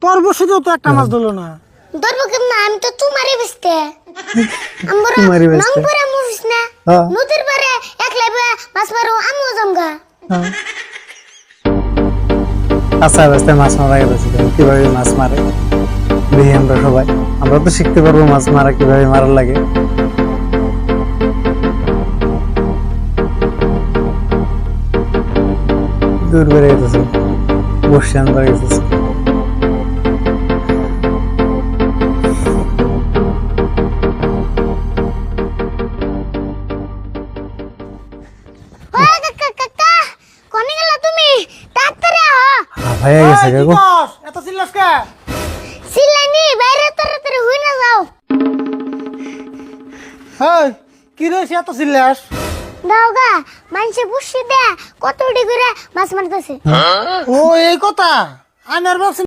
তোর বসেও তো একটা মাছ ধরলো না। ধরবো কেমন? আমি তো তোমারই বেসতে তোমারই বেচতে। নম্বরে মুভিস না হ্যাঁ। নদীর পারে একলাই মাছ মারো আমিও জমগা। কাঁচা অবস্থায় মাছ মারা গেছে, কিভাবে মাছ মারে দেখি আমরা সবাই। আমরা তো শিখতে পারবো মাছ মারা কিভাবে মারার লাগে। দূর বেড়ে গেছে, বসে আনবার গেছে। ওই কাকা কাকা কোনে গেল তুমি? তাড়াতাড়ি আহ। ভাইয়া গেছে এই, কি কাকু। কস? এত চিল্লাস কে? সিলানি বাইরে তাড়াতাড়ি হই না যাও। এই, কি রয়েছে এত চিল্লাস? দাওগা মানুষে বুঝছি দে কত উঠি করে মাছ মারতেছে। ও এই কথা। আমি আর ভাবছি